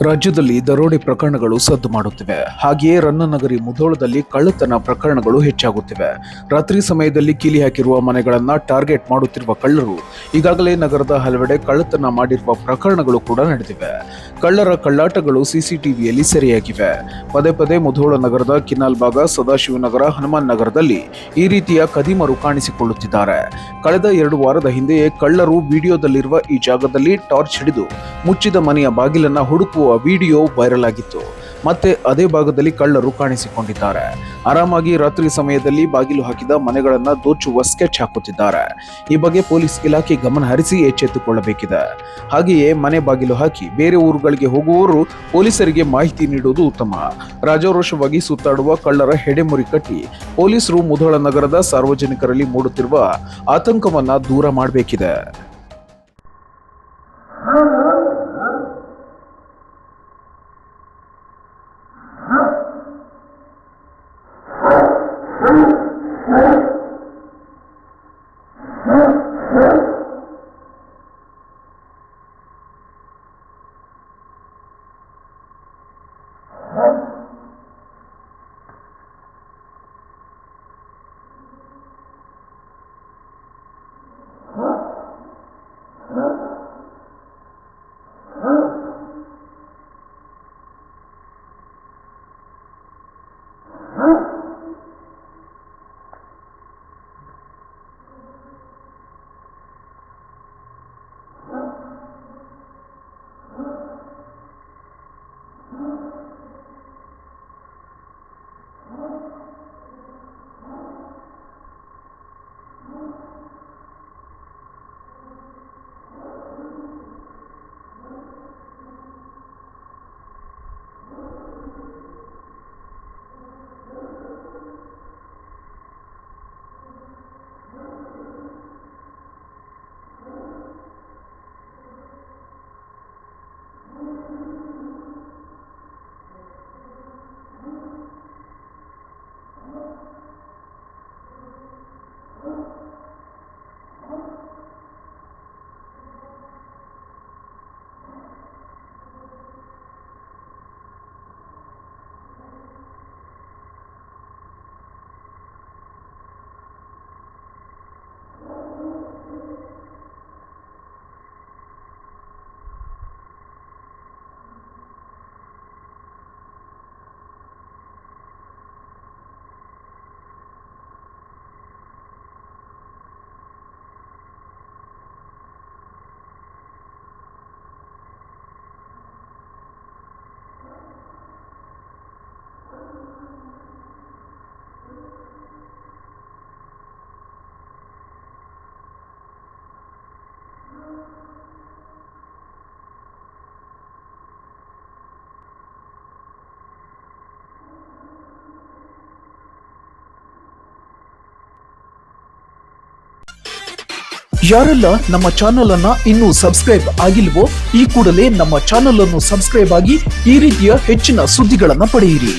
ರಾಜ್ಯದಲ್ಲಿ ದರೋಡೆ ಪ್ರಕರಣಗಳು ಸದ್ದು ಮಾಡುತ್ತಿವೆ. ಹಾಗೆಯೇ ರನ್ನನಗರಿ ಮುಧೋಳದಲ್ಲಿ ಕಳ್ಳತನ ಪ್ರಕರಣಗಳು ಹೆಚ್ಚಾಗುತ್ತಿವೆ. ರಾತ್ರಿ ಸಮಯದಲ್ಲಿ ಕೀಲಿ ಹಾಕಿರುವ ಮನೆಗಳನ್ನ ಟಾರ್ಗೆಟ್ ಮಾಡುತ್ತಿರುವ ಕಳ್ಳರು ಈಗಾಗಲೇ ನಗರದ ಹಲವೆಡೆ ಕಳ್ಳತನ ಮಾಡಿರುವ ಪ್ರಕರಣಗಳು ಕೂಡ ನಡೆದಿವೆ. ಕಳ್ಳರ ಕಳ್ಳಾಟಗಳು ಸಿಸಿಟಿವಿಯಲ್ಲಿ ಸೆರೆಯಾಗಿವೆ. ಪದೇ ಪದೇ ಮುಧೋಳ ನಗರದ ಕಿನಾಲ್ ಭಾಗ, ಸದಾಶಿವನಗರ, ಹನುಮಾನ್ ನಗರದಲ್ಲಿ ಈ ರೀತಿಯ ಕದಿಮರು ಕಾಣಿಸಿಕೊಳ್ಳುತ್ತಿದ್ದಾರೆ. ಕಳೆದ 2 ವಾರದ ಹಿಂದೆಯೇ ಕಳ್ಳರು ವಿಡಿಯೋದಲ್ಲಿರುವ ಈ ಜಾಗದಲ್ಲಿ ಟಾರ್ಚ್ ಹಿಡಿದು ಮುಚ್ಚಿದ ಮನೆಯ ಬಾಗಿಲನ್ನ ಹುಡುಕುವ ವಿಡಿಯೋ ವೈರಲ್ ಆಗಿತ್ತು. ಮತ್ತೆ ಅದೇ ಭಾಗದಲ್ಲಿ ಕಳ್ಳರು ಕಾಣಿಸಿಕೊಂಡಿದ್ದಾರೆ. ಆರಾಮಾಗಿ ರಾತ್ರಿ ಸಮಯದಲ್ಲಿ ಬಾಗಿಲು ಹಾಕಿದ ಮನೆಗಳನ್ನ ದೋಚುವ ಸ್ಕೆಚ್ ಹಾಕುತ್ತಿದ್ದಾರೆ. ಈ ಬಗ್ಗೆ ಪೊಲೀಸ್ ಇಲಾಖೆ ಗಮನ ಹರಿಸಿ ಎಚ್ಚೆತ್ತುಕೊಳ್ಳಬೇಕಿದೆ. ಹಾಗೆಯೇ ಮನೆ ಬಾಗಿಲು ಹಾಕಿ ಬೇರೆ ಊರುಗಳಿಗೆ ಹೋಗುವವರು ಪೊಲೀಸರಿಗೆ ಮಾಹಿತಿ ನೀಡುವುದು ಉತ್ತಮ. ರಾಜಾರೋಷವಾಗಿ ಸುತ್ತಾಡುವ ಕಳ್ಳರ ಹೆಡೆಮುರಿ ಕಟ್ಟಿ ಪೊಲೀಸರು ಮುಧೋಳ ನಗರದ ಸಾರ್ವಜನಿಕರಲ್ಲಿ ಮೂಡುತ್ತಿರುವ ಆತಂಕವನ್ನ ದೂರ ಮಾಡಬೇಕಿದೆ. ಯಾರೆಲ್ಲ ನಮ್ಮ ಚಾನೆಲ್ ಅನ್ನ ಇನ್ನೂ ಸಬ್ಸ್ಕ್ರೈಬ್ ಆಗಿಲ್ವೋ ಈ ಕೂಡಲೇ ನಮ್ಮ ಚಾನೆಲ್ ಅನ್ನು ಸಬ್ಸ್ಕ್ರೈಬ್ ಆಗಿ ಈ ರೀತಿಯ ಹೆಚ್ಚಿನ ಸುದ್ದಿಗಳನ್ನ ಪಡೆಯಿರಿ.